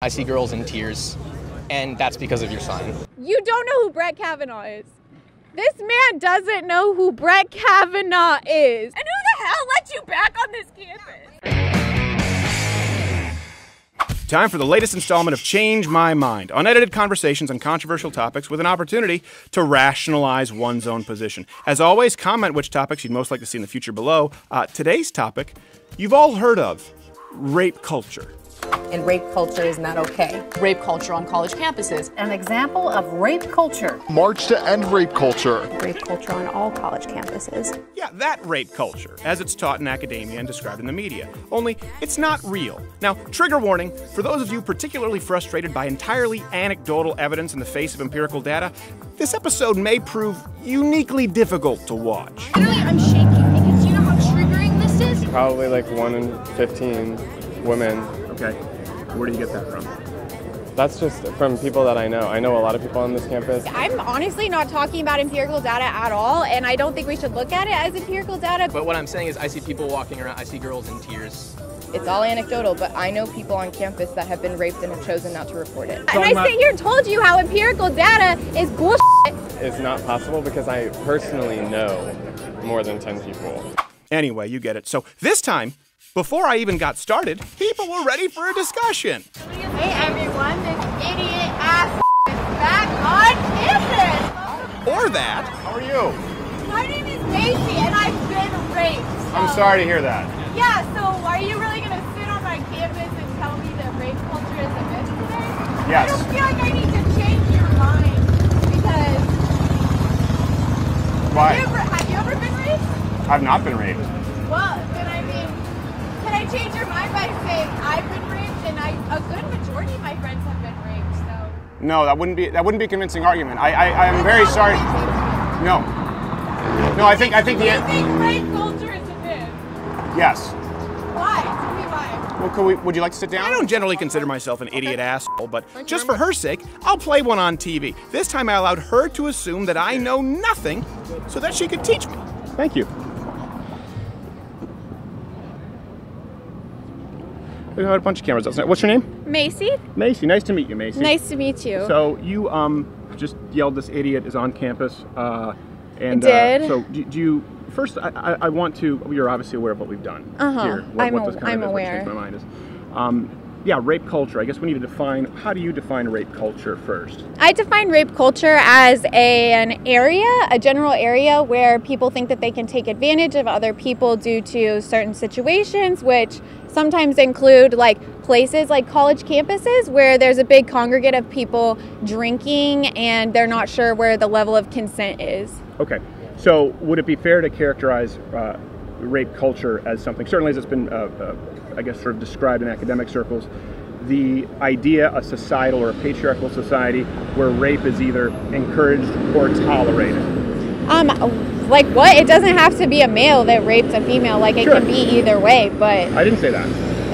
I see girls in tears, and that's because of your sign. You don't know who Brett Kavanaugh is. This man doesn't know who Brett Kavanaugh is. And who the hell let you back on this campus? Time for the latest installment of Change My Mind, unedited conversations on controversial topics with an opportunity to rationalize one's own position. As always, comment which topics you'd most like to see in the future below. Today's topic, you've all heard of, rape culture. And rape culture is not okay. Rape culture on college campuses. An example of rape culture. March to end rape culture. Rape culture on all college campuses. Yeah, that rape culture, as it's taught in academia and described in the media. Only, it's not real. Now, trigger warning, for those of you particularly frustrated by entirely anecdotal evidence in the face of empirical data, this episode may prove uniquely difficult to watch. Literally, I'm shaking because you know how triggering this is? Probably like 1 in 15 women. Okay, where do you get that from? That's just from people that I know. I know a lot of people on this campus. I'm honestly not talking about empirical data at all, and I don't think we should look at it as empirical data. But what I'm saying is I see people walking around, I see girls in tears. It's all anecdotal, but I know people on campus that have been raped and have chosen not to report it. And I sit here and told you how empirical data is bullshit. It's not possible because I personally know more than 10 people. Anyway, you get it. So this time, before I even got started, people were ready for a discussion. Hey everyone, this idiot ass is back on campus! Or that. How are you? My name is Macy and I've been raped. So. I'm sorry to hear that. Yeah, so are you really gonna sit on my campus and tell me that rape culture is a myth today? Yes. I don't feel like I need to change your mind because... Why? Have you ever been raped? I've not been raped. Well, then I mean, can I change your mind by saying I've been raped and a good majority of my friends have been raped, so... No, that wouldn't be a convincing argument. I'm very sorry. No. No, I think Do you think rape culture is a myth? yes. Why? Tell me why. Well, would you like to sit down? I don't generally consider myself an idiot asshole, but just for her sake, I'll play one on TV. This time I allowed her to assume that I know nothing so that she could teach me. Thank you. We got a bunch of cameras outside. What's your name? Macy? Macy. Nice to meet you, Macy. Nice to meet you. So you just yelled this idiot is on campus. And did. So do you first? I want to. You're obviously aware of what we've done here. What this kind I'm of is, aware. What Changed My Mind is. Yeah, rape culture. I guess we need to define. How do you define rape culture first? I define rape culture as a general area where people think that they can take advantage of other people due to certain situations, which sometimes include like places like college campuses where there's a big congregate of people drinking and they're not sure where the level of consent is. Okay, so would it be fair to characterize rape culture as something, certainly as it's been, I guess, sort of described in academic circles, the idea, a societal or a patriarchal society where rape is either encouraged or tolerated? Like what? It doesn't have to be a male that raped a female. Like it can be either way, but... I didn't say that.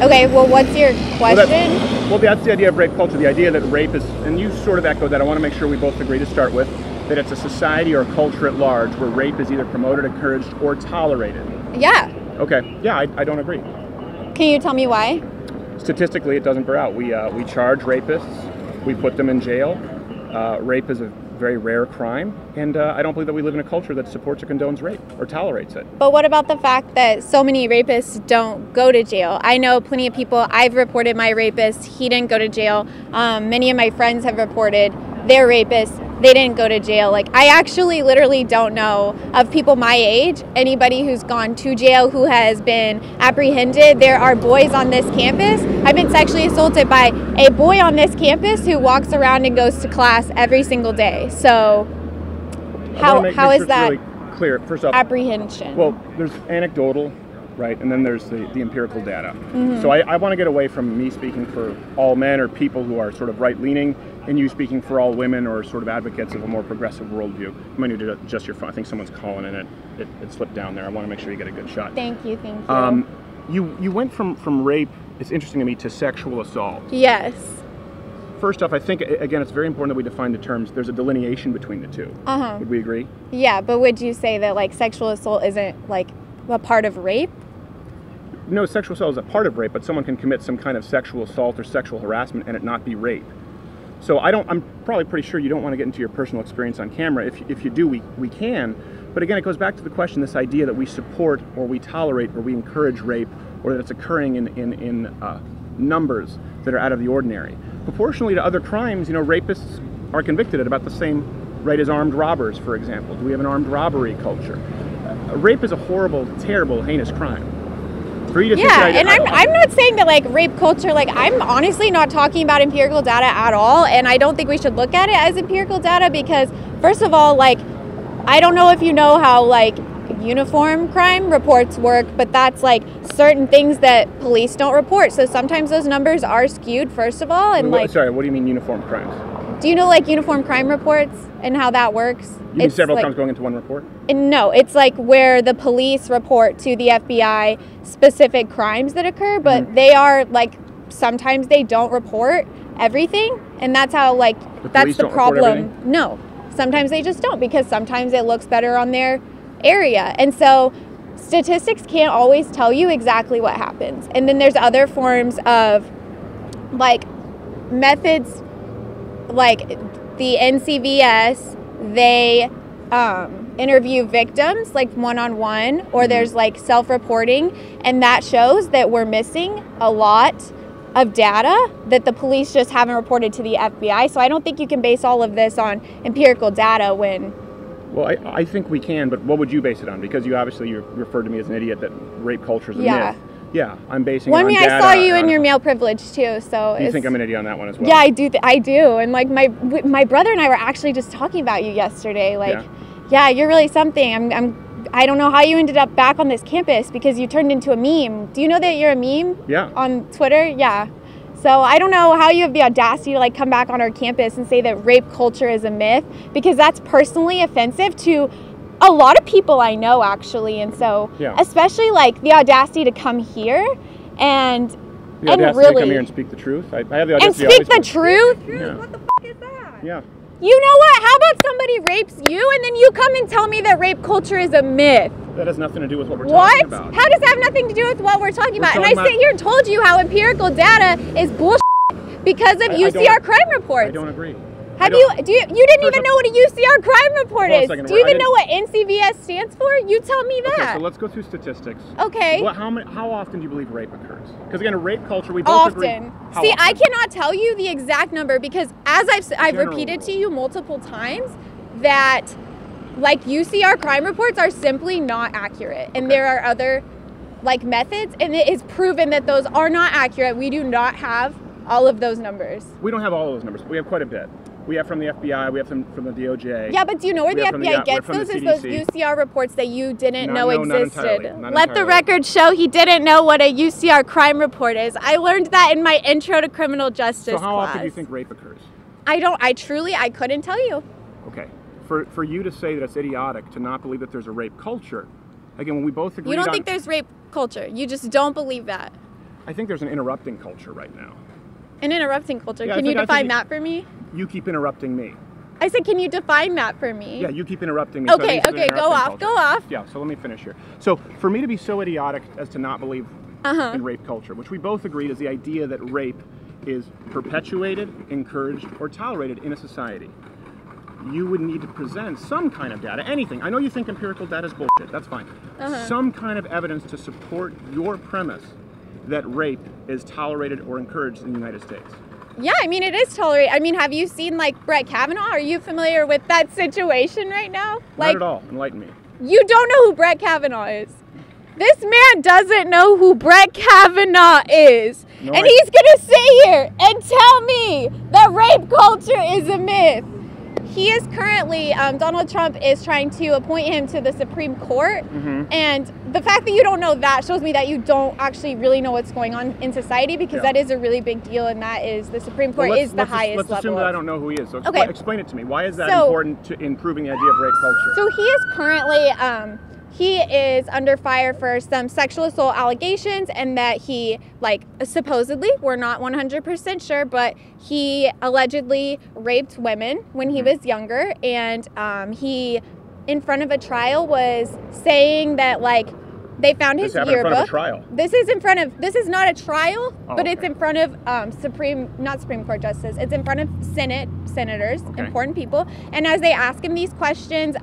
Okay, well, what's your question? Well, that's the idea of rape culture, the idea that rape is, and you sort of echoed that, I want to make sure we both agree to start with, that it's a society or a culture at large where rape is either promoted, encouraged, or tolerated. Yeah. Okay, yeah, I don't agree. Can you tell me why? Statistically, it doesn't bear out. We charge rapists, we put them in jail. Rape is a very rare crime, and I don't believe that we live in a culture that supports or condones rape or tolerates it. But what about the fact that so many rapists don't go to jail? I know plenty of people. I've reported my rapist. He didn't go to jail. Many of my friends have reported their rapists. They didn't go to jail. Like, I actually literally don't know of people my age, anybody who's gone to jail, who has been apprehended. There are boys on this campus. I've been sexually assaulted by a boy on this campus who walks around and goes to class every single day. So how is that really clear? First off, apprehension? Well, there's anecdotal, right, and then there's the empirical data. So I want to get away from me speaking for all men or people who are sort of right-leaning, and you speaking for all women or sort of advocates of a more progressive worldview. You might need to adjust your phone. I think someone's calling and it slipped down there. I want to make sure you get a good shot. Thank you. You went from rape, it's interesting to me, to sexual assault. Yes. First off, I think, again, it's very important that we define the terms. There's a delineation between the two. Would we agree? Yeah, but would you say that like sexual assault isn't like a part of rape? no, sexual assault is a part of rape, but someone can commit some kind of sexual assault or sexual harassment and it not be rape. So I'm probably pretty sure you don't want to get into your personal experience on camera. If you do, we can. But again, it goes back to the question, this idea that we support or we tolerate or we encourage rape, or that it's occurring in numbers that are out of the ordinary. Proportionally to other crimes, rapists are convicted at about the same rate as armed robbers, for example. Do we have an armed robbery culture? Rape is a horrible, terrible, heinous crime. For you to think that and I'm not saying that like rape culture, like I'm honestly not talking about empirical data at all, and I don't think we should look at it as empirical data because, first of all, like I don't know if you know how like uniform crime reports work, but that's like certain things that police don't report. So sometimes those numbers are skewed, first of all. And sorry, what do you mean uniform crimes? Do you know like uniform crime reports and how that works? You mean several crimes going into one report? No, it's like where the police report to the FBI specific crimes that occur, but they are like, sometimes they don't report everything, and that's how like, that's the problem. No, sometimes they just don't, because sometimes it looks better on their area. And so statistics can't always tell you exactly what happens. And then there's other forms of like methods, like the NCVS, they interview victims like one-on-one, or there's like self-reporting, and that shows that we're missing a lot of data that the police just haven't reported to the FBI. So I don't think you can base all of this on empirical data when... Well, I think we can, but what would you base it on? Because you referred to me as an idiot that rape culture is a myth. Yeah, I'm basing it on data. I saw you in your male privilege too, so you think I'm an idiot on that one as well? Yeah, I do. And like my brother and I were actually just talking about you yesterday. Like, yeah, you're really something. I don't know how you ended up back on this campus, because you turned into a meme. Do you know that you're a meme? Yeah. On Twitter? Yeah. So I don't know how you have the audacity to like come back on our campus and say that rape culture is a myth, because that's personally offensive to a lot of people I know, actually. And so especially like the audacity to come here and the audacity really to come here and speak the truth. I have the audacity and speak the truth. Yeah. What the is that? Yeah. You know what? How about somebody rapes you and then you come and tell me that rape culture is a myth? That has nothing to do with what we're talking about. How does that have nothing to do with what we're talking about? And I sit here and told you how empirical data is bullshit because of UCR crime reports. I don't agree. You didn't even know what a UCR crime report is. Do you even know what NCVS stands for? You tell me that. Okay, so let's go through statistics. Okay. How often do you believe rape occurs? Because again, a rape culture, we both agree. See, I cannot tell you the exact number, because as I've repeated to you multiple times that like UCR crime reports are simply not accurate, and there are other like methods, and it is proven that those are not accurate. We do not have all of those numbers. We don't have all of those numbers, but we have quite a bit. We have from the FBI, we have from the DOJ. Yeah, but do you know where the FBI gets those? Is those UCR reports that you didn't know existed. Let the record show he didn't know what a UCR crime report is. I learned that in my intro to criminal justice class. So how often do you think rape occurs? I couldn't tell you. Okay. For you to say that it's idiotic to not believe that there's a rape culture, again, when we both agree You don't think there's rape culture. You just don't believe that. I think there's an interrupting culture right now. An interrupting culture? Yeah, can you define that for me? You keep interrupting me. I said, can you define that for me? Yeah, you keep interrupting me. Okay, go off. Yeah, so let me finish here. So for me to be so idiotic as to not believe in rape culture, which we both agreed is the idea that rape is perpetuated, encouraged, or tolerated in a society, you would need to present some kind of data, anything. I know you think empirical data is bullshit, that's fine. Some kind of evidence to support your premise that rape is tolerated or encouraged in the United States. Yeah, I mean, it is tolerated. I mean, have you seen, like, Brett Kavanaugh? Are you familiar with that situation right now? Not at all. Enlighten me. You don't know who Brett Kavanaugh is. This man doesn't know who Brett Kavanaugh is. No, and he's going to sit here and tell me that rape culture is a myth. He is currently, Donald Trump is trying to appoint him to the Supreme Court. And the fact that you don't know that shows me that you don't actually really know what's going on in society, because that is a really big deal, and that is the Supreme Court is the highest level. Let's assume that I don't know who he is. So explain it to me. Why is that important in proving the idea of rape culture? So he is currently, he is under fire for some sexual assault allegations, and that he, like, supposedly, we're not 100% sure, but he allegedly raped women when he was younger, and he, in front of a trial, was saying that, like, They found his happened yearbook. in front of a trial. This is not a trial, but okay. it's in front of not Supreme Court justices. It's in front of senators, important people. And as they ask him these questions,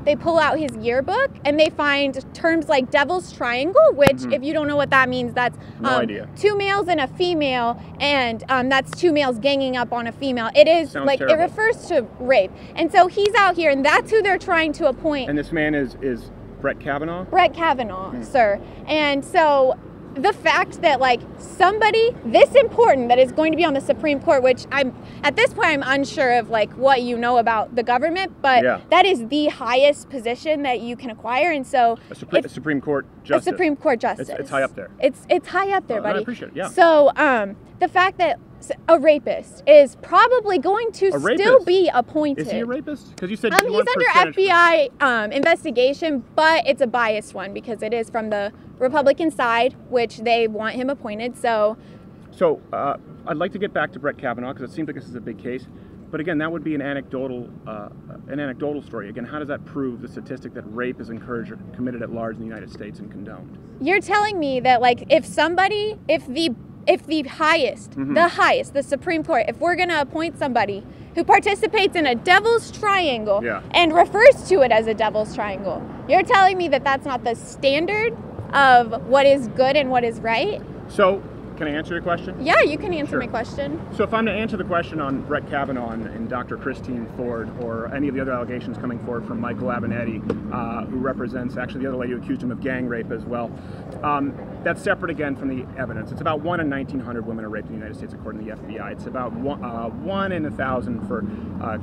they pull out his yearbook and they find terms like devil's triangle, which if you don't know what that means, that's no idea. 2 males and a female, and that's 2 males ganging up on a female. It is Sounds like terrible. it refers to rape. And so he's out here, and that's who they're trying to appoint. And this man is Brett Kavanaugh? Brett Kavanaugh, sir. And so the fact that like somebody this important that is going to be on the Supreme Court, which at this point I'm unsure of like what you know about the government, but that is the highest position that you can acquire. And so a Supreme Court justice. A Supreme Court justice. It's high up there. It's high up there, buddy. I appreciate it, yeah. So the fact that a rapist is probably going to still be appointed. Is he a rapist? Because you said he's under FBI investigation, but it's a biased one because it is from the Republican side, which they want him appointed. So I'd like to get back to Brett Kavanaugh because it seems like this is a big case. But again, that would be an anecdotal story. Again, how does that prove the statistic that rape is encouraged or committed at large in the United States and condoned? You're telling me that like if the highest, the Supreme Court, if we're going to appoint somebody who participates in a devil's triangle and refers to it as a devil's triangle, you're telling me that that's not the standard of what is good and what is right? So, can I answer your question? Yeah, you can answer my question. So if I'm to answer the question on Brett Kavanaugh and Dr. Christine Ford or any of the other allegations coming forward from Michael Avenatti, who represents actually the other lady who accused him of gang rape as well, that's separate again from the evidence. It's about 1 in 1,900 women are raped in the United States according to the FBI. It's about 1 in 1,000 for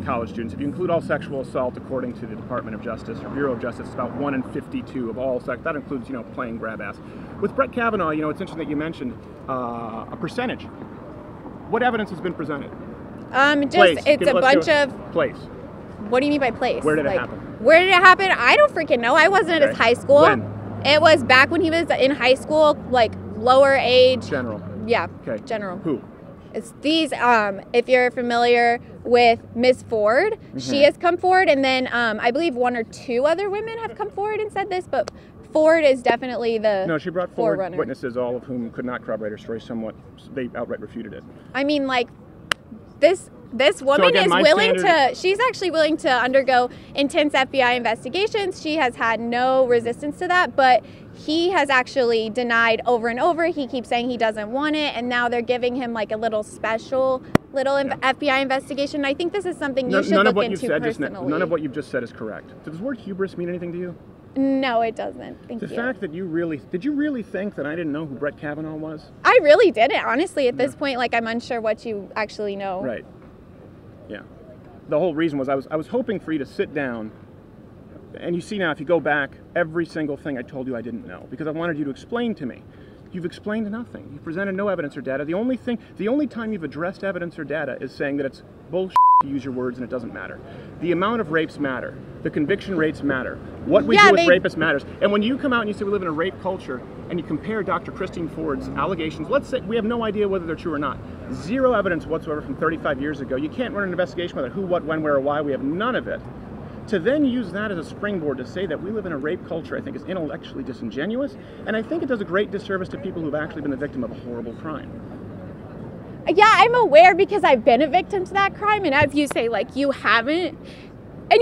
college students. If you include all sexual assault according to the Department of Justice or Bureau of Justice, it's about 1 in 52 of all sex. That includes, playing grab ass. With Brett Kavanaugh, it's interesting that you mentioned a percentage. What evidence has been presented? It's a bunch of... Place. What do you mean by place? Where did it happen? Where did it happen? I don't freaking know. I wasn't at his high school. When? It was back when he was in high school, like lower age. General. Yeah. Okay. General. Who? It's these, if you're familiar with Ms. Ford, she has come forward, and then I believe 1 or 2 other women have come forward and said this, but Ford is definitely the No, she brought forward forerunner. witnesses, all of whom could not corroborate her story somewhat. They outright refuted it. I mean, like, this woman is willing to, she's actually willing to undergo intense FBI investigations. She has had no resistance to that, but he has actually denied over and over. He keeps saying he doesn't want it, and now they're giving him like a little special FBI investigation. I think this is something you should look into personally. None of what you've just said is correct. Does the word hubris mean anything to you? No, it doesn't. Thank you. The fact that did you really think that I didn't know who Brett Kavanaugh was? I really didn't. Honestly, at this point, like, I'm unsure what you actually know. Right. Yeah. The whole reason was I was hoping for you to sit down, and you see now, if you go back, every single thing I told you I didn't know, because I wanted you to explain to me. You've explained nothing. You've presented no evidence or data. The only time you've addressed evidence or data is saying that it's bullshit to use your words and it doesn't matter. The amount of rapes matter. The conviction rates matter. What we do with rapists matters. And when you come out and you say we live in a rape culture and you compare Dr. Christine Ford's allegations, let's say we have no idea whether they're true or not. Zero evidence whatsoever from 35 years ago. You can't run an investigation whether who, what, when, where, or why. We have none of it. To then use that as a springboard to say that we live in a rape culture, I think is intellectually disingenuous, and I think it does a great disservice to people who've actually been the victim of a horrible crime. Yeah, I'm aware because I've been a victim to that crime, and as you say, like, you haven't. And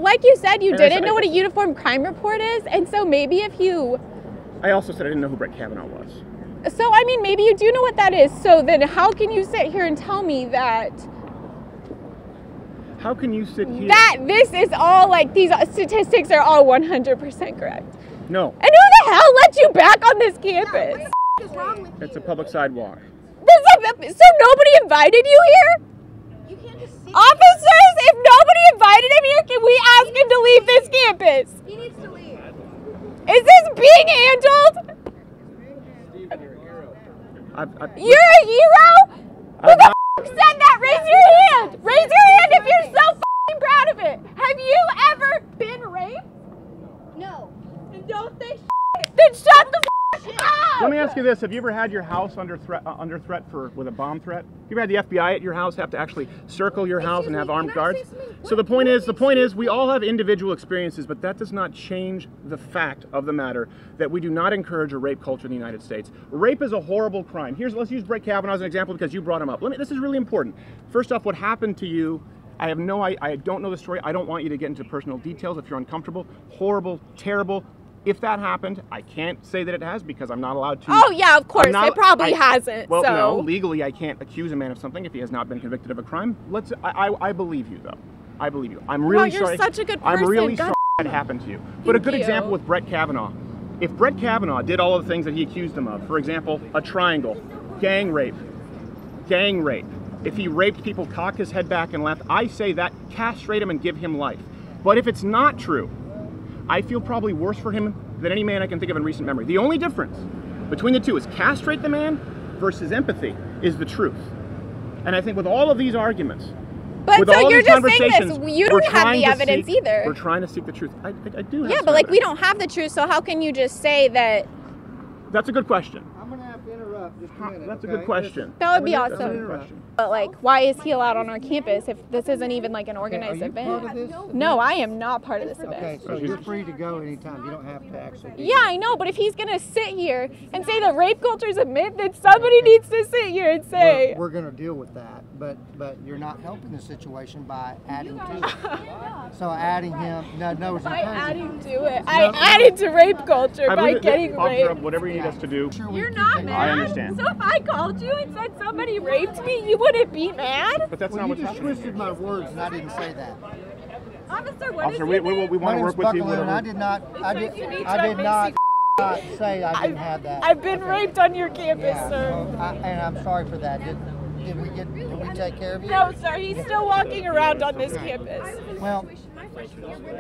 like you said, you didn't know what a uniform crime report is, and so maybe if you... I also said I didn't know who Brett Kavanaugh was. So, I mean, maybe you do know what that is, so then how can you sit here and tell me that... How can you sit here? That this is all, like, these statistics are all 100% correct. No. And who the hell let you back on this campus? What the is wrong with you? It's a public sidewalk. So nobody invited you here? You can't just sit. Officers, if nobody invited him here, can we ask him to leave this campus? He needs to leave. Is this being handled? You're a hero? Who the f*** said that? Raise your hand! Raise your hand if you're so f***ing proud of it! Have you ever been raped? No. Then don't say shit! Then shut the f*** up! Let me ask you this: have you ever had your house under threat with a bomb threat? You ever had the FBI at your house have to actually circle your house and have armed guards? So the point is, we all have individual experiences, but that does not change the fact of the matter that we do not encourage a rape culture in the United States. Rape is a horrible crime. Let's use Brett Kavanaugh as an example because you brought him up. This is really important. First off, what happened to you? I don't know the story. I don't want you to get into personal details if you're uncomfortable. Horrible, terrible. If that happened, I can't say that it has because I'm not allowed to. Oh yeah, of course, it probably hasn't. Well, so. no, legally I can't accuse a man of something if he has not been convicted of a crime. I believe you though. I believe you. I'm really sorry. You're such a good person. I'm really sorry that happened to you. But a good example with Brett Kavanaugh. If Brett Kavanaugh did all of the things that he accused him of, for example, a triangle, gang rape. If he raped people, cocked his head back and left, I say that castrate him and give him life. But if it's not true, I feel probably worse for him than any man I can think of in recent memory. The only difference between the two is castrate the man versus empathy is the truth. And I think with all of these arguments, but so you're just saying this, you don't have the evidence either. We're trying to seek the truth. I do have Yeah, but like we don't have the truth, so how can you just say that? That's a good question. I'm going to have to interrupt just a minute. That's a good question. That would be awesome. But like, why is he allowed on our campus if this isn't even like an organized event? Part of this? No, I am not part of this event. Okay, so you're free to go anytime. You don't have to actually. Yeah, I know, but if he's gonna sit here and say that rape culture is a myth, then somebody needs to sit here and say. We're going to deal with that, but you're not helping the situation by adding to it. So adding him, no, by adding to it, I added to rape culture by getting raped. Whatever you need us to do. You're not mad. I understand. So if I called you and said somebody raped me, you wouldn't be mad? But that's not what's happening. You just twisted my words, and I didn't say that. Officer, what Officer, we want to work with you. I did not say I didn't have that. I've been raped on your campus, sir. And I'm sorry for that. Did we take care of you? No, sir. He's still walking around on this campus. Well,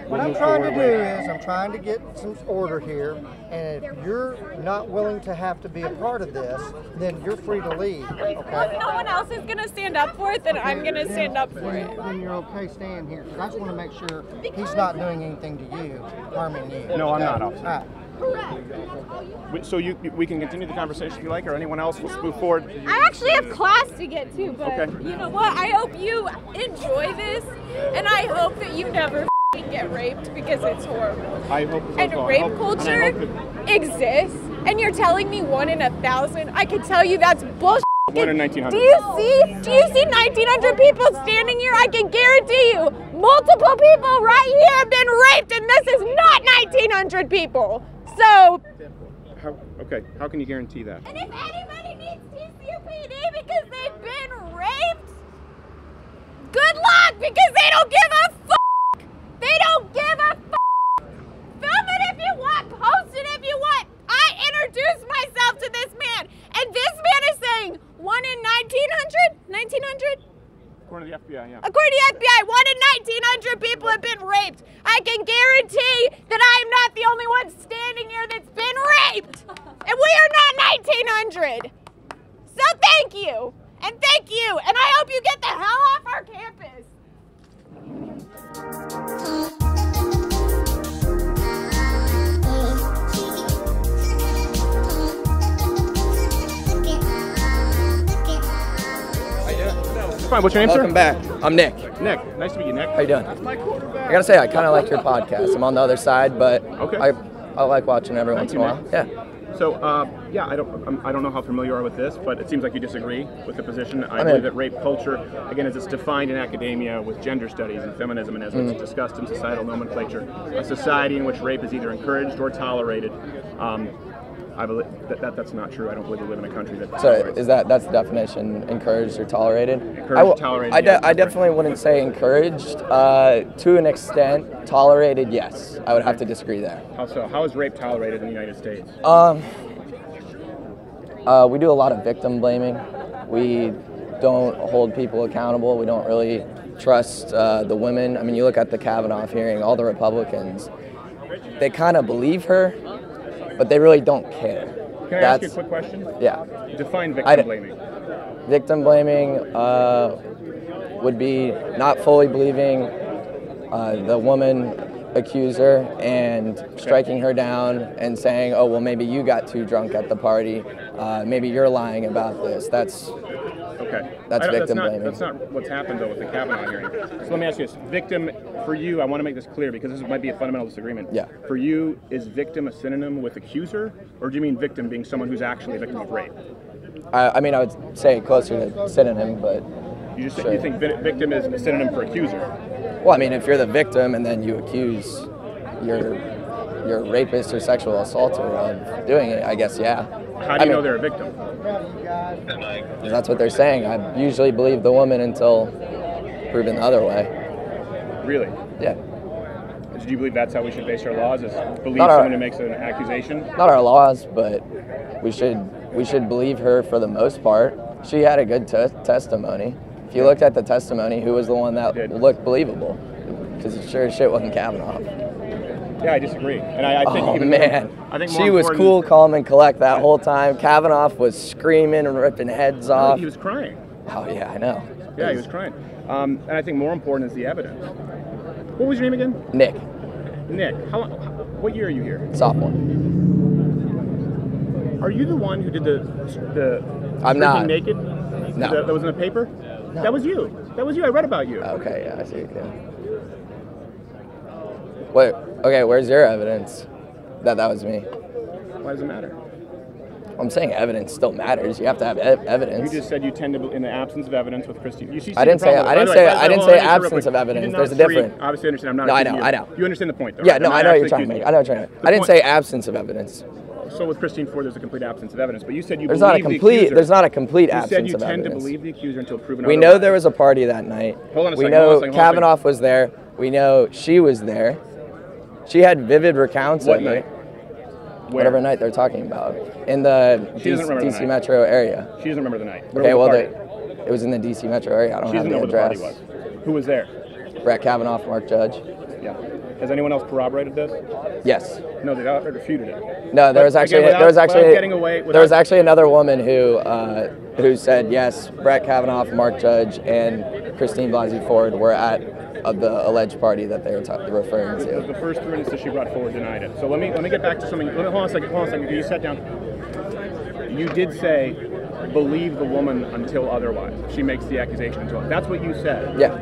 what I'm trying to do is I'm trying to get some order here, and if you're not willing to have to be a part of this, then you're free to leave, okay? Well, if no one else is going to stand up for it, then I'm going to stand up for it. Then you're okay staying here, because I just want to make sure he's not doing anything to you, harming you. No, I'm not, officer. All right. So we can continue the conversation if you like, or anyone else will move forward. I actually have class to get to, but you know what? I hope you enjoy this, and I hope that you never get raped because it's horrible. I hope so. And rape culture exists, and you're telling me 1 in 1,000? I can tell you that's bullshit. 1 in 1,900. Do you see 1,900 people standing here? I can guarantee you, multiple people right here have been raped, and this is not 1,900 people. So, how can you guarantee that? And if anybody needs TCUPD because they've been raped, good luck, because they don't give a fuck. They don't give a fuck. Film it if you want, post it if you want. I introduced myself to this man, and this man is saying 1 in 1,900? 1,900? According to the FBI, yeah. According to the FBI, 1 in 1,900 people have been raped. I can guarantee that I am not the only one standing here that's been raped. And we are not 1,900. So thank you. And thank you. And I hope you get the hell off our campus. Fine, what's your name, Welcome back. I'm Nick. Nick, nice to meet you, Nick. How you doing? I gotta say, I kind of like your podcast. I'm on the other side, but I like watching every once in a while. Yeah. So, I don't know how familiar you are with this, but it seems like you disagree with the position. I believe that rape culture, again, as it's defined in academia with gender studies and feminism, and as it's discussed in societal nomenclature, a society in which rape is either encouraged or tolerated. I believe that's not true. I don't believe we live in a country that tolerates. So that's the definition, encouraged or tolerated? Encouraged, tolerated. I definitely wouldn't say encouraged. To an extent, tolerated, yes. I would have to disagree there. How so? How is rape tolerated in the United States? We do a lot of victim blaming. We don't hold people accountable. We don't really trust the women. I mean, you look at the Kavanaugh hearing, all the Republicans, they kind of believe her, but they really don't care. Can I ask you a quick question? Yeah. Define victim blaming. Victim blaming would be not fully believing the woman accuse her and striking her down and saying, oh, well, maybe you got too drunk at the party. Maybe you're lying about this. That's victim blaming. That's not what's happened, though, with the Kavanaugh hearing. So let me ask you this. Victim, for you, I want to make this clear because this might be a fundamental disagreement. Yeah. For you, is victim a synonym with accuser, or do you mean victim being someone who's actually a victim of rape? I mean, I would say closer to synonym, but You think victim is a synonym for accuser? Well, I mean, if you're the victim and then you accuse your rapist or sexual assaulter of doing it, I guess, yeah. How do you know they're a victim? That's what they're saying. I usually believe the woman until proven the other way. Really? Yeah. Do you believe that's how we should base our laws? Is believe someone who makes an accusation? Not our laws, but we should believe her for the most part. She had a good testimony. If you looked at the testimony, who was the one that looked believable? Because it sure as shit wasn't Kavanaugh. Yeah, I disagree. And I think oh even man, I think she was cool, calm, and collect that whole time. Kavanaugh was screaming and ripping heads off. He was crying. Oh yeah, I know. Yeah, he was crying. And I think more important is the evidence. What was your name again? Nick. Nick. What year are you here? Sophomore. Are you the one who did the I'm not. naked? No. That was in the paper? No. That was you. That was you. I read about you. Okay, yeah, I see. Yeah. Wait, okay, where's your evidence that was me? Why does it matter? I'm saying evidence still matters. You have to have evidence. You just said you tend to, in the absence of evidence with Christine. You see, I didn't say absence of evidence. There's a difference. Obviously, I understand. I'm not. No, I know. You understand the point, though. Yeah, right? no, I know what you're trying to make. I know what you're trying to make. I didn't say absence of evidence. So with Christine Ford, there's a complete absence of evidence. But you said there's not a complete absence of evidence. You said you tend to believe the accuser until proven otherwise. We know there was a party that night. Hold on a second. We know Kavanaugh was there. We know she was there. She had vivid recounts of it. Whatever night they're talking about. In the DC Metro area. She doesn't remember the night. Okay, well, it was in the DC Metro area. I don't have the address. Where the party was. Who was there? Brett Kavanaugh, Mark Judge. Yeah. Has anyone else corroborated this? Yes. No, they refuted it. No, there was actually another woman who said yes, Brett Kavanaugh, Mark Judge, and Christine Blasey Ford were at the alleged party that they were referring to. The first three witnesses she brought forward denied it. So let me get back to something. Hold on a second. You sat down. You did say, believe the woman until otherwise. She makes the accusation until. That's what you said. Yeah.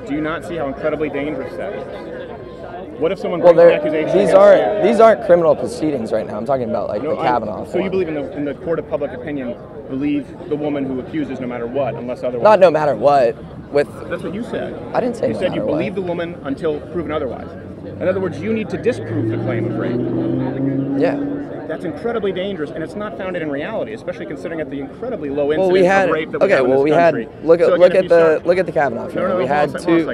Do you not see how incredibly dangerous that is? What if someone brings an accusation? These aren't criminal proceedings right now. I'm talking about the Kavanaugh. So you believe in the court of public opinion, believe the woman who accuses no matter what, unless otherwise. Not no matter what. That's what you said. I didn't say. You said you believe the woman until proven otherwise. In other words, you need to disprove the claim of rape. Yeah. That's incredibly dangerous, and it's not founded in reality, especially considering at the incredibly low incidence of rape that we have in this country. Look at the Kavanaugh. No, we had two.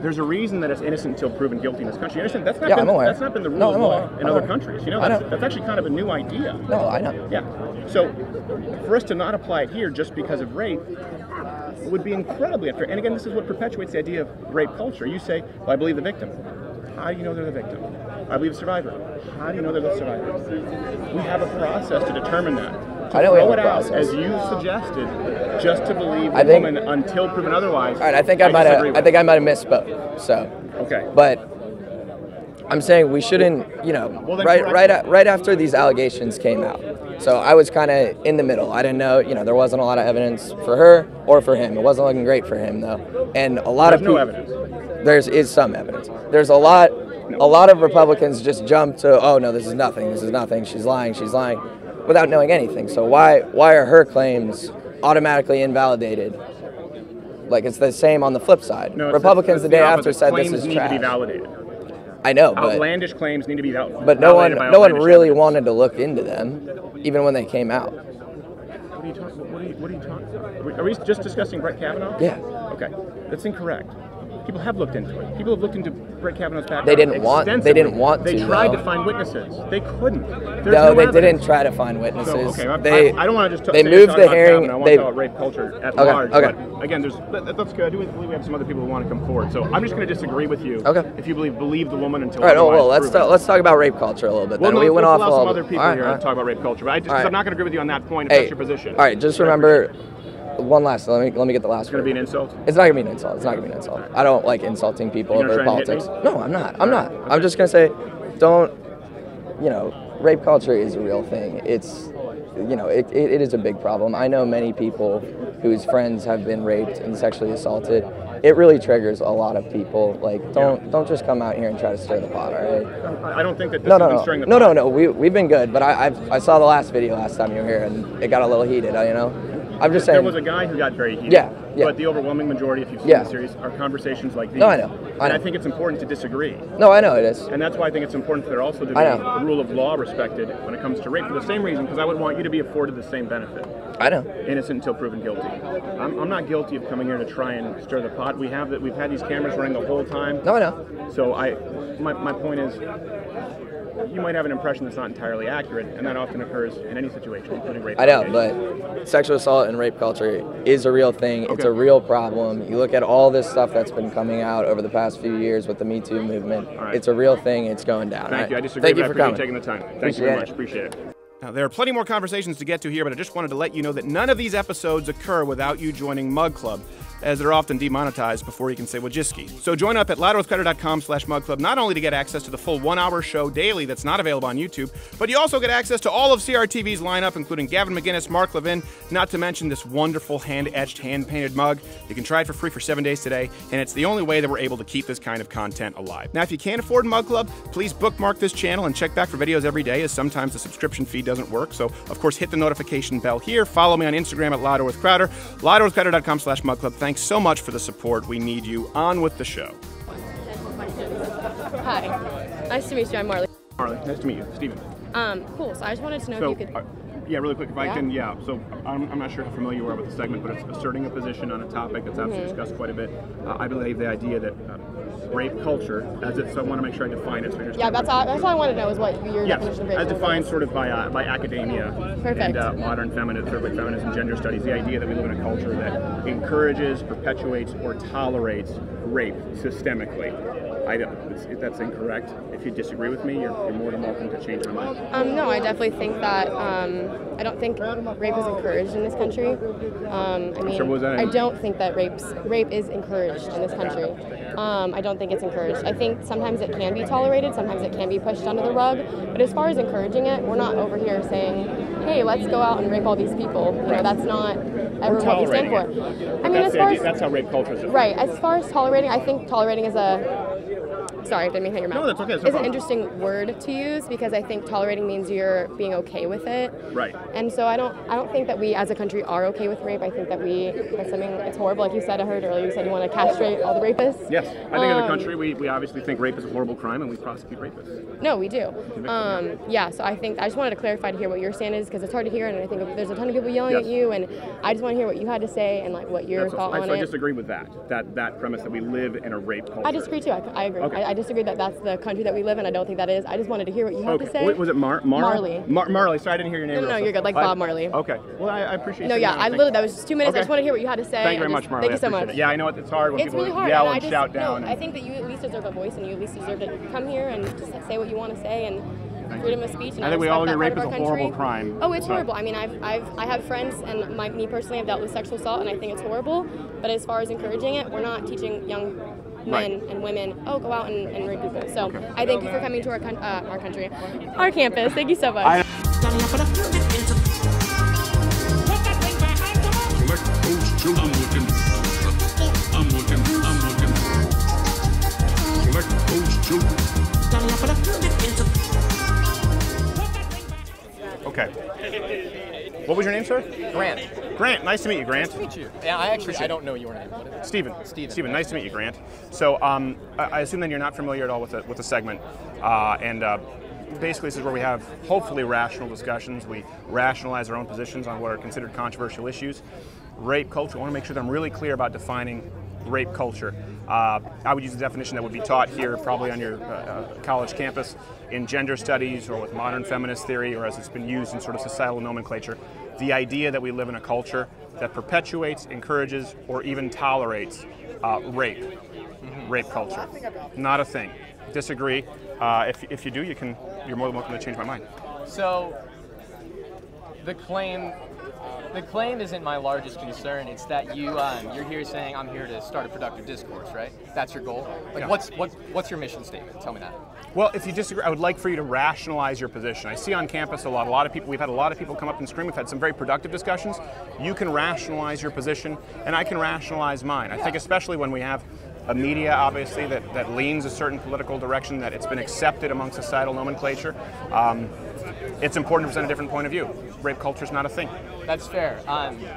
There's a reason that it's innocent until proven guilty in this country. You understand? That's not been the rule of law in other countries. You know, that's actually kind of a new idea. No, I know. Yeah. So for us to not apply it here just because of rape would be incredibly unfair. And again, this is what perpetuates the idea of rape culture. You say, well, I believe the victim. How do you know they're the victim? I believe the survivor. How do you know they're the survivor? We have a process to determine that. I know we have a process. As you suggested, just to believe the woman until proven otherwise. All right, I think I might have misspoke. So. Okay. But I'm saying we shouldn't, right after these allegations came out. So I was kind of in the middle. I didn't know, there wasn't a lot of evidence for her or for him. It wasn't looking great for him though. And a lot of people. There's no evidence. There is some evidence. There's a lot of Republicans just jump to, oh no, this is nothing, she's lying, without knowing anything. So why are her claims automatically invalidated? Like it's the same on the flip side. No, Republicans the day after said this is trash. Claims need to be validated. I know, but outlandish claims need to be validated. But no one really wanted to look into them, even when they came out. What are you talking about? Are we just discussing Brett Kavanaugh? Yeah. Okay, that's incorrect. People have looked into it. People have looked into Brett Kavanaugh's background. They didn't want to. They tried to find witnesses. They couldn't. They didn't try to find witnesses. So, okay, I don't want to just they moved the hearing. I want to talk about rape culture at large. Okay. But again, that's good. I do believe we have some other people who want to come forward. So I'm just going to disagree with you. Okay. If you believe the woman until. All right. Well, let's talk about rape culture a little bit. Then we went off some other people here to talk about rape culture. But I'm not going to agree with you on that point. If that's your position. All right. Just remember, One last. Let me get the last. It's going to be an insult? It's not going to be an insult. It's not going to be an insult. I don't like insulting people over politics. No, I'm not. I'm just going to say, don't. Rape culture is a real thing. It's, it is a big problem. I know many people whose friends have been raped and sexually assaulted. It really triggers a lot of people. Like, don't just come out here and try to stir the pot, all right? I don't think that this is stirring the pot. No. We've been good, but I saw the last video last time you were here, and it got a little heated, I'm just saying. There was a guy who got very heated. Yeah. But the overwhelming majority, if you've seen the series, are conversations like these. No, I know. And I think it's important to disagree. No, I know it is. And that's why I think it's important for there also to be a rule of law respected when it comes to rape, for the same reason, because I would want you to be afforded the same benefit. I know. Innocent until proven guilty. I'm not guilty of coming here to try and stir the pot. We've had these cameras running the whole time. No, I know. So my point is, you might have an impression that's not entirely accurate, and that often occurs in any situation, including rape. I know, but sexual assault and rape culture is a real thing. Okay. It's a real problem. You look at all this stuff that's been coming out over the past few years with the Me Too movement. Right. It's a real thing. It's going down. Thank you. I disagree. Thank you for coming. Taking the time. Thank you very much. Appreciate it. Now, there are plenty more conversations to get to here, but I just wanted to let you know that none of these episodes occur without you joining Mug Club, as they're often demonetized before you can say Wojcicki. So join up at louderwithcrowder.com/mugclub, not only to get access to the full 1-hour show daily that's not available on YouTube, but you also get access to all of CRTV's lineup, including Gavin McGinnis, Mark Levin, not to mention this wonderful hand-etched, hand-painted mug. You can try it for free for 7 days today, and it's the only way that we're able to keep this kind of content alive. Now, if you can't afford Mug Club, please bookmark this channel and check back for videos every day, as sometimes the subscription feed doesn't work. So, of course, hit the notification bell here. Follow me on Instagram at louderwithcrowder, louderwithcrowder.com/mugclub. Thanks so much for the support. We need you. On with the show. Hi. Nice to meet you. I'm Marley. Marley, nice to meet you. Steven. Cool. So I just wanted to know if you could... Yeah, really quick, if I can, so I'm not sure how familiar you are with the segment, but it's asserting a position on a topic that's obviously discussed quite a bit. I believe the idea that rape culture, so I want to make sure I define it. So that's all I want to know is what your definition of rape culture is. As defined sort of by academia. Perfect. And modern feminism, gender studies, the idea that we live in a culture that encourages, perpetuates, or tolerates rape systemically. That's incorrect. If you disagree with me, you're more than welcome to change my mind. No, I definitely think that I don't think rape is encouraged in this country. I don't think that rape is encouraged in this country. I don't think it's encouraged. I think sometimes it can be tolerated, sometimes it can be pushed under the rug. But as far as encouraging it, we're not over here saying, "Hey, let's go out and rape all these people." That's not ever what we stand for. That's how rape culture is. Right. As far as tolerating, I think tolerating is Sorry, I didn't mean to hit your mouth. No, that's okay. It's an interesting word to use because I think tolerating means you're being okay with it. Right. And so I don't think that we as a country are okay with rape. I think that that's something it's horrible. Like you said, I heard earlier, you said you want to castrate all the rapists. Yes. I think as a country we obviously think rape is a horrible crime and we prosecute rapists. No, we do. So I just wanted to clarify to hear what your stand is because it's hard to hear and I think there's a ton of people yelling at you and I just want to hear what you had to say and like what your thought on it. I disagree with that premise that we live in a rape culture. I disagree too. I agree. Okay. I disagree that that's the country that we live in. I don't think that is. I just wanted to hear what you had to say. Was it Marley? Marley. Sorry, I didn't hear your name. No, you're good. Like Bob Marley. Okay. Well, I appreciate it. No, yeah, that was just 2 minutes. Okay. I just want to hear what you had to say. Thank you very much, Marley. Thank you so much. Yeah, I know it's hard when it's people really hard. yell and shout down. No, I think that you at least deserve a voice and you at least deserve to come here and just say what you want to say and freedom of speech. And I think we all agree rape is a horrible crime. Oh, it's horrible. I mean, I have friends and me personally have dealt with sexual assault and I think it's horrible. But as far as encouraging it, we're not teaching young men and women, go out and rape people. So I thank you for coming to our country, our campus. Thank you so much. Okay. What was your name, sir? Grant. Grant, nice to meet you, Grant. Nice to meet you. Yeah, I don't know your name. Steven. Steven, nice to meet you, Grant. So I assume then you're not familiar at all with the segment. Basically, this is where we have hopefully rational discussions. We rationalize our own positions on what are considered controversial issues. Rape culture, I want to make sure that I'm really clear about defining rape culture. I would use the definition that would be taught here probably on your college campus in gender studies or with modern feminist theory or as it's been used in sort of societal nomenclature. The idea that we live in a culture that perpetuates, encourages, or even tolerates rape. Rape culture. Not a thing. Disagree. If you do, you're more than welcome to change my mind. So the claim The claim isn't my largest concern. It's that you're here saying I'm here to start a productive discourse, right? That's your goal. Like, Yeah. what's your mission statement? Tell me that. Well, if you disagree, I would like for you to rationalize your position. I see on campus a lot of people, we've had a lot of people come up and scream. We've had some very productive discussions. You can rationalize your position, and I can rationalize mine. I think especially when we have a media, obviously, that leans a certain political direction, that it's been accepted among societal nomenclature, it's important to present a different point of view. Rape culture is not a thing. That's fair.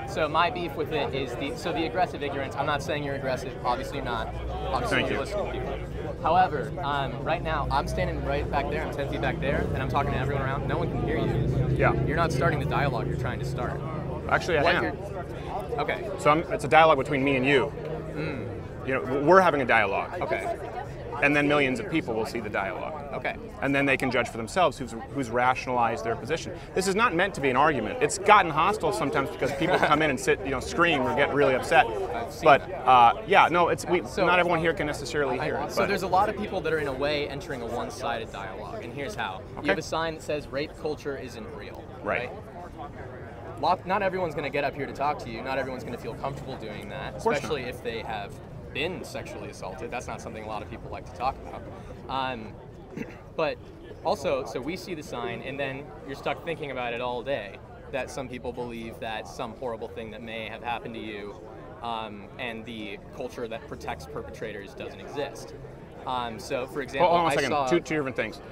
So my beef with it is the aggressive ignorance. I'm not saying you're aggressive. Obviously you're not. Obviously you're listening to people. However, right now I'm standing right back there. I'm 10 feet back there, and I'm talking to everyone around. No one can hear you. Yeah. You're not starting the dialogue you're trying to start. Actually, I am. Okay. So it's a dialogue between me and you. You know, we're having a dialogue. Okay. And then millions of people will see the dialogue. Okay. And then they can judge for themselves who's rationalized their position. This is not meant to be an argument. It's gotten hostile sometimes because people come in and scream or get really upset. But yeah, no, not everyone here can necessarily hear it. So there's a lot of people that are in a way entering a one-sided dialogue, and here's how. Okay. You have a sign that says rape culture isn't real. Right. Not everyone's going to get up here to talk to you. Not everyone's going to feel comfortable doing that, especially if they have been sexually assaulted. That's not something a lot of people like to talk about. But also, so we see the sign, and then you're stuck thinking about it all day, that some people believe that some horrible thing that may have happened to you, and the culture that protects perpetrators doesn't exist. So, for example, hold on a second. Two different things.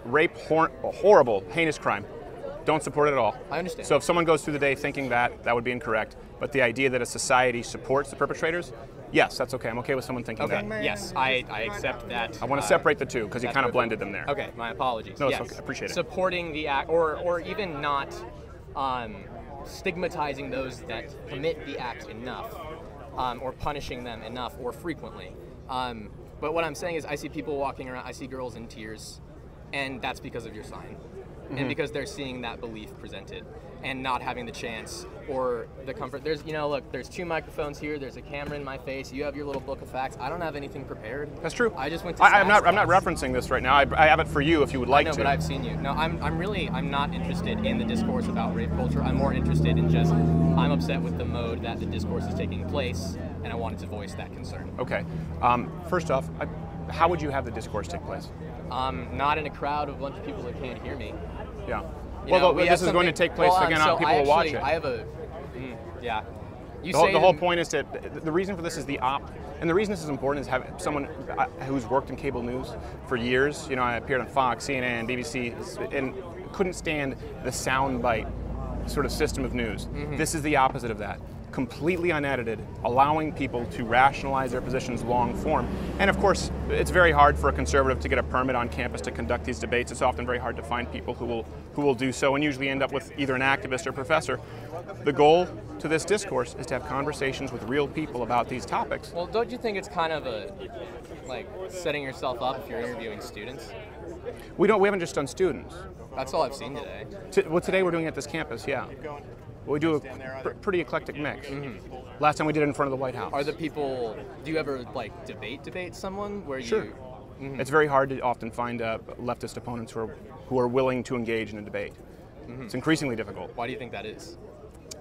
Rape, horrible, heinous crime. Don't support it at all. I understand. So if someone goes through the day thinking that would be incorrect. But the idea that a society supports the perpetrators, yes, that's okay. I'm okay with someone thinking that. Yes, I accept that. I want to separate the two because you kind of blended them there. Okay, my apologies. No, yes. it's okay. I appreciate it. Supporting the act, or even not stigmatizing those that commit the act enough, or punishing them enough or frequently. But what I'm saying is I see people walking around, I see girls in tears, and that's because of your sign. And because they're seeing that belief presented and not having the chance or the comfort. Look, there's 2 microphones here. There's a camera in my face. You have your little book of facts. I don't have anything prepared. That's true. I just went to I'm not referencing this right now. I have it for you if you would like to. I know, but I've seen you. No, I'm not interested in the discourse about rape culture. I'm more interested in just, I'm upset with the mode that the discourse is taking place, and I wanted to voice that concern. Okay. First off, how would you have the discourse take place? Not in a crowd of a bunch of people that can't hear me. Yeah. This is going to take place again. People will watch it. I have a. Yeah. The whole point is that the reason for this is and the reason this is important is have someone who's worked in cable news for years. You know, I appeared on Fox, CNN, BBC, and couldn't stand the soundbite sort of system of news. This is the opposite of that. Completely unedited, allowing people to rationalize their positions long form. And of course, it's very hard for a conservative to get a permit on campus to conduct these debates. It's often very hard to find people who will do so, and usually end up with either an activist or professor. The goal to this discourse is to have conversations with real people about these topics. Well, don't you think it's kind of like setting yourself up if you're interviewing students? We haven't just done students. That's all I've seen today. Today we're doing it at this campus, yeah. We do a pretty eclectic mix. Last time we did it in front of the White House. Do you ever debate someone where Sure. It's very hard to often find leftist opponents who are willing to engage in a debate. It's increasingly difficult. Why do you think that is?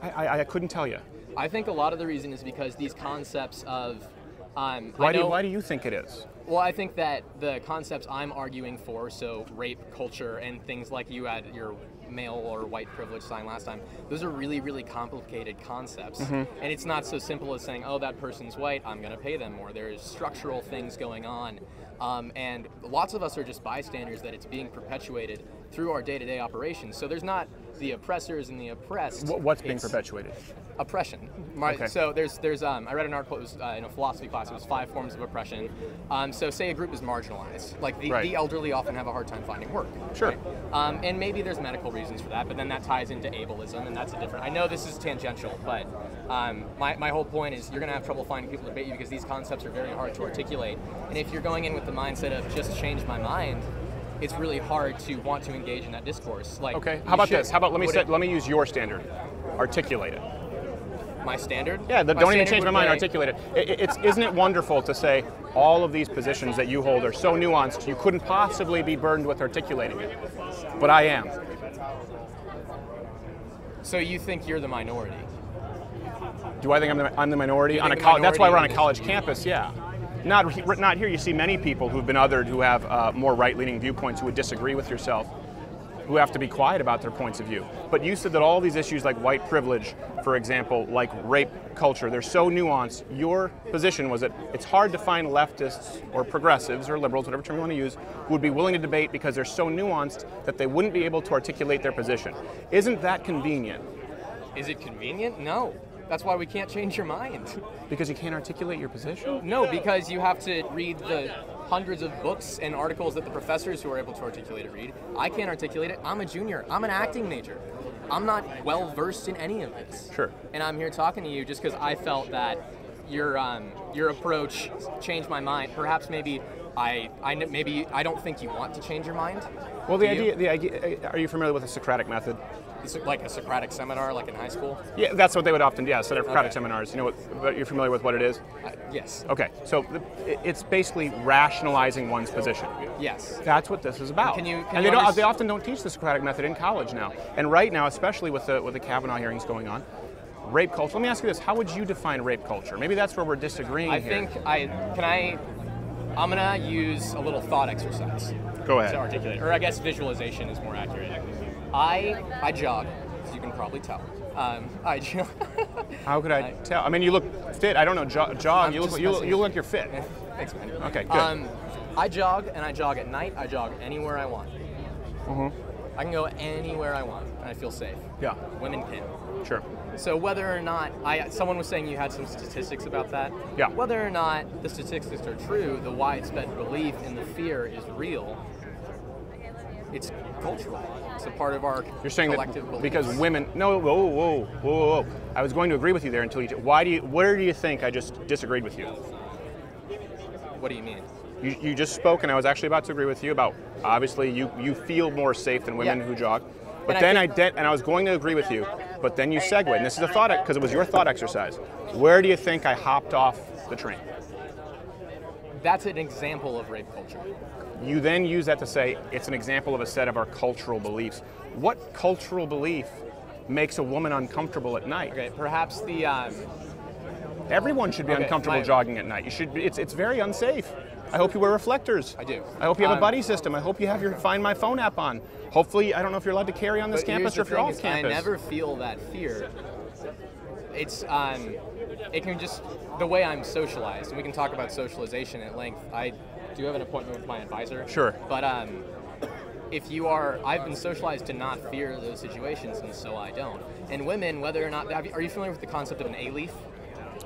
I couldn't tell you. I think a lot of the reason is because these concepts of why do you think it is? Well, I think that the concepts I'm arguing for, so rape culture and things like you had your male or white privilege sign last time, those are really, really complicated concepts. And it's not so simple as saying, oh, that person's white, I'm going to pay them more. There's structural things going on. And lots of us are just bystanders that it's being perpetuated through our day-to-day operations. So there's not the oppressors and the oppressed. What's being perpetuated? Oppression. Okay. So there's I read an article, it was in a philosophy class, it was 5 forms of oppression. So say a group is marginalized, like the elderly often have a hard time finding work. Sure. Right? And maybe there's medical reasons for that, but then that ties into ableism, and that's a different, I know this is tangential, but my whole point is you're gonna have trouble finding people to debate you because these concepts are very hard to articulate. And if you're going in with the mindset of just change my mind, it's really hard to want to engage in that discourse. Like, okay, how about this? How about let me use your standard. Articulate it. My standard? Yeah, don't even change my mind, articulate it. Isn't it wonderful to say all of these positions that you hold are so nuanced you couldn't possibly be burdened with articulating it? But I am. So you think you're the minority? Do I think I'm the minority on a college? That's why we're on a college campus. Yeah. Not here. You see many people who've been othered who have more right-leaning viewpoints who would disagree with yourself, who have to be quiet about their points of view. But you said that all these issues like white privilege, for example, like rape culture, they're so nuanced. Your position was that it's hard to find leftists or progressives or liberals, whatever term you want to use, who would be willing to debate because they're so nuanced that they wouldn't be able to articulate their position. Isn't that convenient? Is it convenient? No. That's why we can't change your mind. Because you can't articulate your position? No, because you have to read the hundreds of books and articles that the professors who are able to articulate it read. I can't articulate it. I'm a junior. I'm an acting major. I'm not well versed in any of this. Sure. And I'm here talking to you just because I felt that your approach changed my mind. Perhaps maybe I don't think you want to change your mind. Well, the idea. Are you familiar with the Socratic method? Like a Socratic seminar, like in high school? Yeah, that's what they would often. Yeah, Socratic seminars. You know what? You're familiar with what it is? Yes. Okay, so it's basically rationalizing one's position. Yes. That's what this is about. They often don't teach the Socratic method in college now. And right now, especially with the Kavanaugh hearings going on, rape culture. Let me ask you this: how would you define rape culture? Maybe that's where we're disagreeing here. I'm gonna use a little thought exercise. Go ahead. To articulate, or I guess visualization is more accurate. I jog, as you can probably tell. I jog. How could I tell? I mean, you look fit. I don't know. Jog. You look like you're fit. Thanks, man. Okay, good. I jog, and I jog at night. I jog anywhere I want. Mm-hmm. I can go anywhere I want, and I feel safe. Yeah. Women can. Sure. So whether or not someone was saying you had some statistics about that. Yeah. Whether or not the statistics are true, the widespread belief in the fear is real. It's cultural. It's a part of our You're saying collective that beliefs. because women. No, whoa. I was going to agree with you there until you. Where do you think I just disagreed with you? What do you mean? You just spoke, and I was actually about to agree with you about obviously you feel more safe than women who jog. But then I was going to agree with you, but then you segued, and this is a thought because it was your thought exercise. Where do you think I hopped off the train? That's an example of rape culture. You then use that to say it's an example of a set of our cultural beliefs. What cultural belief makes a woman uncomfortable at night? Okay, perhaps the. Everyone should be uncomfortable jogging at night. You should. It's very unsafe. I hope you wear reflectors. I do. I hope you have a buddy system. I hope you have your Find My Phone app on. Hopefully, I don't know if you're allowed to carry on this campus or if you're off campus. I never feel that fear. It's it can just the way I'm socialized, and we can talk about socialization at length. I do have an appointment with my advisor. Sure. But I've been socialized to not fear those situations, and so I don't. And women, whether or not, are you familiar with the concept of an A-leaf?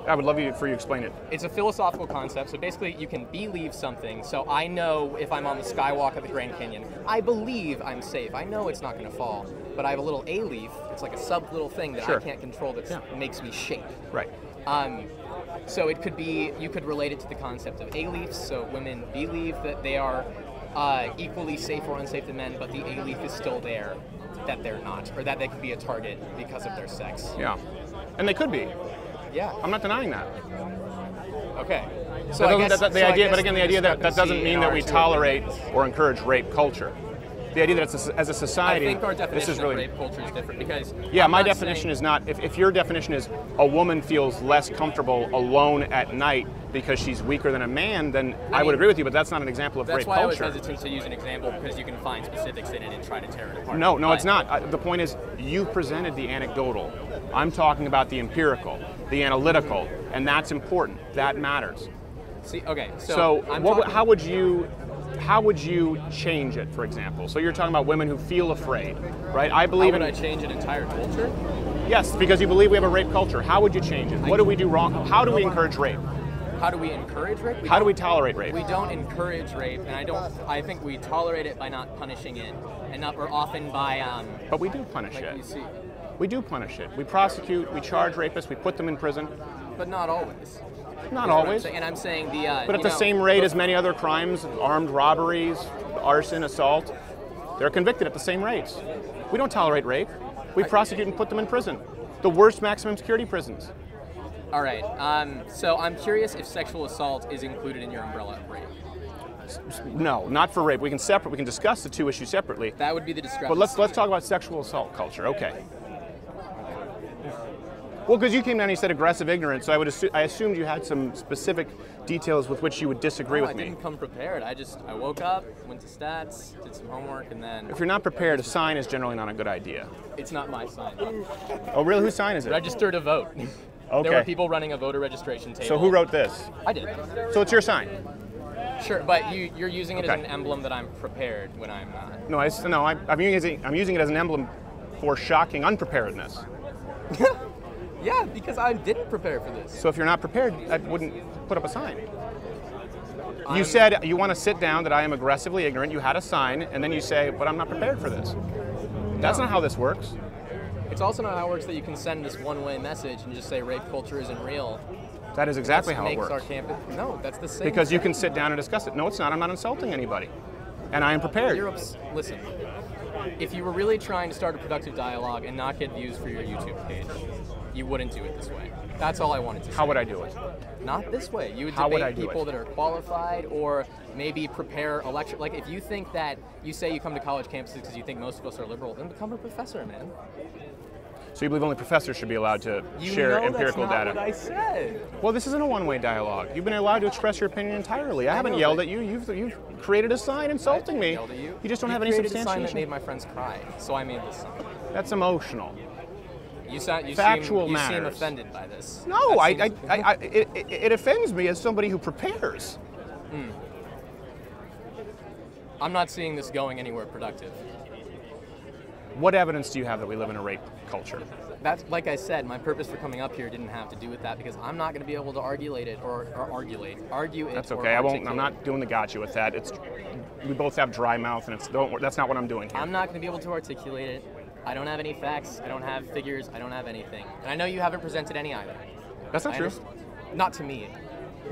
I would love for you to explain it. It's a philosophical concept. So basically, you can believe something. So I know if I'm on the skywalk at the Grand Canyon, I believe I'm safe. I know it's not going to fall. But I have a little A-leaf. It's like a sub-little thing that I can't control that makes me shake. Right. So it could be, you could relate it to the concept of A-leafs. So women believe that they are equally safe or unsafe than men, but the A-leaf is still there, that they're not, or that they could be a target because of their sex. Yeah. And they could be. Yeah. I'm not denying that. Okay. So the idea that doesn't mean that we tolerate or encourage rape culture. The idea that as a society, I think our definition this is really, of rape culture is different because my definition is not. If your definition is a woman feels less comfortable alone at night because she's weaker than a man, then I would agree with you. But that's not an example of rape culture. That's why I was hesitant to use an example because you can find specifics in it and try to tear it apart. No, it's not. The point is, you presented the anecdotal. I'm talking about the empirical, the analytical, and that's important. That matters. See, okay. How would you change it, for example? So you're talking about women who feel afraid, right? I believe How would I change an entire culture? Yes, because you believe we have a rape culture. How would you change it? What do we do wrong? How do we encourage rape? How do we encourage rape? How do we tolerate rape? We don't encourage rape, and I think we tolerate it by not punishing it, or often by. But we do punish it. You see. We do punish it. We prosecute. We charge rapists. We put them in prison. But not always. Not always. And I'm saying but at the same rate as many other crimes, armed robberies, arson, assault, they're convicted at the same rates. We don't tolerate rape. We prosecute and put them in prison. The worst maximum security prisons. All right. So I'm curious if sexual assault is included in your umbrella of rape. No, not for rape. We can discuss the two issues separately. That would be the discrepancy. But let's talk about sexual assault culture. Okay. Well, because you came down and you said aggressive ignorance, so I assumed you had some specific details with which you would disagree with me. I didn't come prepared. I woke up, went to stats, did some homework, and then... If you're not prepared, a sign is generally not a good idea. It's not my sign. Oh, really? Whose sign is it? Register to vote. Okay. There were people running a voter registration table. So who wrote this? I did. So it's your sign? Sure, but you're using it as an emblem that I'm prepared when I'm not. No, I'm using it as an emblem for shocking unpreparedness. Yeah, because I didn't prepare for this. So if you're not prepared, I wouldn't put up a sign. You said you want to sit down, that I am aggressively ignorant. You had a sign, and then you say, but I'm not prepared for this. That's not how this works. It's also not how it works that you can send this one-way message and just say rape culture isn't real. That is exactly how it works. Our campus. No, that's the same. Because you can sit down and discuss it. No, it's not. I'm not insulting anybody. And I am prepared. Listen, if you were really trying to start a productive dialogue and not get views for your YouTube page, you wouldn't do it this way. That's all I wanted to say. How would I do it? Not this way. You would debate people that are qualified, or maybe prepare a lecture. Like, if you think that you say you come to college campuses because you think most of us are liberal, then become a professor, man. So you believe only professors should be allowed to share empirical data? That's not what I said. Well, this isn't a one-way dialogue. You've been allowed to express your opinion entirely. I haven't yelled at you. You've created a sign insulting me. Yelled at you. You just don't have any substantiation. You created a sign that made my friends cry, so I made this sign. That's emotional. You Factual matters. seem offended by this. No, it offends me as somebody who prepares. I'm not seeing this going anywhere productive. What evidence do you have that we live in a rape culture? That's, like I said, my purpose for coming up here didn't have to do with that, because I'm not going to be able to argue it. That's okay. I'm not doing the gotcha with that. We both have dry mouth, and that's not what I'm doing here. I'm not going to be able to articulate it. I don't have any facts. I don't have figures. I don't have anything. And I know you haven't presented any either. That's not true. Not to me.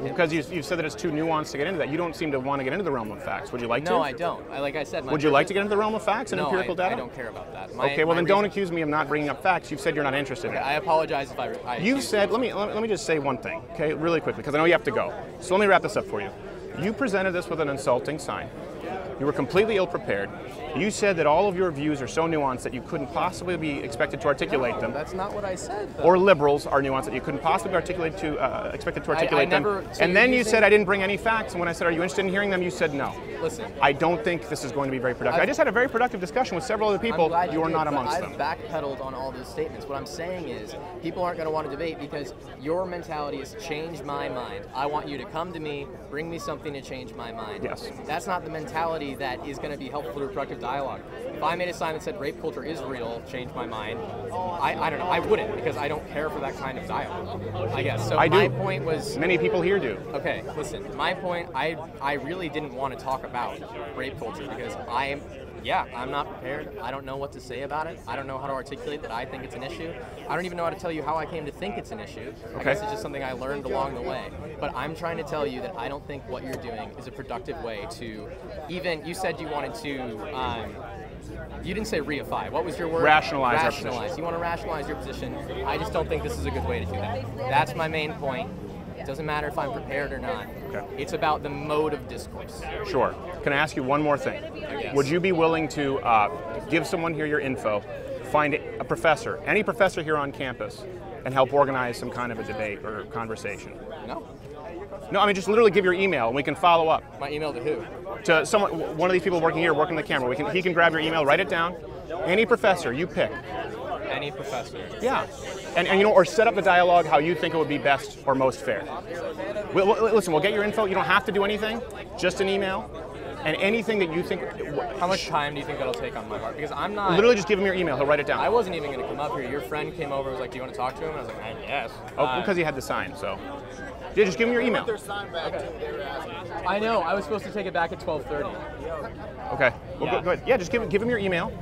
Because you've said that it's too nuanced to get into that. You don't seem to want to get into the realm of facts. Would you like to? No, I don't. Like I said, would you like to get into the realm of facts and empirical data? I don't care about that. Okay, well then don't accuse me of not bringing up facts. You've said you're not interested in it. I apologize if I You've said, let me just say one thing, okay, really quickly, because I know you have to go. So let me wrap this up for you. You presented this with an insulting sign. You were completely ill-prepared. You said that all of your views are so nuanced that you couldn't possibly be expected to articulate them. That's not what I said, though. Or liberals are nuanced that you couldn't possibly expected to articulate them. And then you said I didn't bring any facts, and when I said, are you interested in hearing them, you said no. Listen. I don't think this is going to be very productive. I just had a very productive discussion with several other people. You are not amongst them. I've backpedaled on all those statements. What I'm saying is, people aren't going to want to debate because your mentality is change my mind. I want you to come to me, bring me something to change my mind. Yes. That's not the mentality that is going to be helpful to productive dialogue. If I made a sign that said rape culture is real, change my mind, I don't know, I wouldn't, because I don't care for that kind of dialogue, I guess. So my point was... Many people here do. Okay, listen, my point, I really didn't want to talk about rape culture because I'm not prepared. I don't know what to say about it. I don't know how to articulate that I think it's an issue. I don't even know how to tell you how I came to think it's an issue. Okay. I guess it's just something I learned along the way. But I'm trying to tell you that I don't think what you're doing is a productive way to even, you said you wanted to, you didn't say reify. What was your word? Rationalize our position. You want to rationalize your position. I just don't think this is a good way to do that. That's my main point. It doesn't matter if I'm prepared or not. Okay. It's about the mode of discourse. Sure. Can I ask you one more thing? Would you be willing to give someone here your info, find a professor, any professor here on campus, and help organize some kind of a debate or conversation? No. No, I mean just literally give your email and we can follow up. My email to who? To someone, one of these people working here, working the camera. He can grab your email, write it down. Any professor, you pick. Any professor. Yeah. And you know, or set up the dialogue how you think it would be best or most fair. Listen, we'll get your info. You don't have to do anything, just an email. And anything that you think... How much time do you think that'll take on my part? Because I'm not... Literally just give him your email. He'll write it down. I wasn't even going to come up here. Your friend came over and was like, do you want to talk to him? And I was like, yes. Oh, because he had the sign, so... Yeah, just give him your email. Okay. I know. I was supposed to take it back at 12:30. Okay. Well, go ahead. Yeah, just give him your email.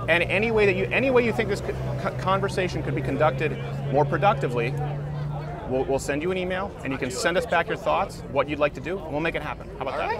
And any way you think this conversation could be conducted more productively, we'll send you an email, and you can send us back your thoughts, what you'd like to do, and we'll make it happen. How about that?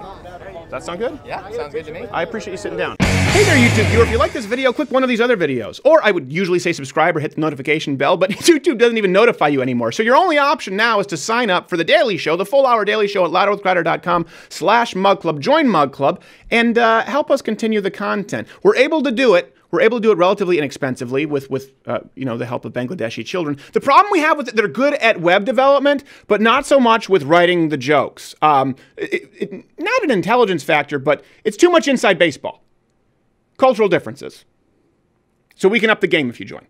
Does that sound good? Yeah, sounds good to me. I appreciate you sitting down. Hey there, YouTube viewer. If you like this video, click one of these other videos. Or I would usually say subscribe or hit the notification bell, but YouTube doesn't even notify you anymore. So your only option now is to sign up for the Daily Show, the full-hour Daily Show at louderwithcrowder.com/mugclub. Join Mug Club and help us continue the content. We're able to do it. We're able to do it relatively inexpensively with the help of Bangladeshi children. The problem we have with it, they're good at web development, but not so much with writing the jokes. Not an intelligence factor, but it's too much inside baseball. Cultural differences. So we can up the game if you join.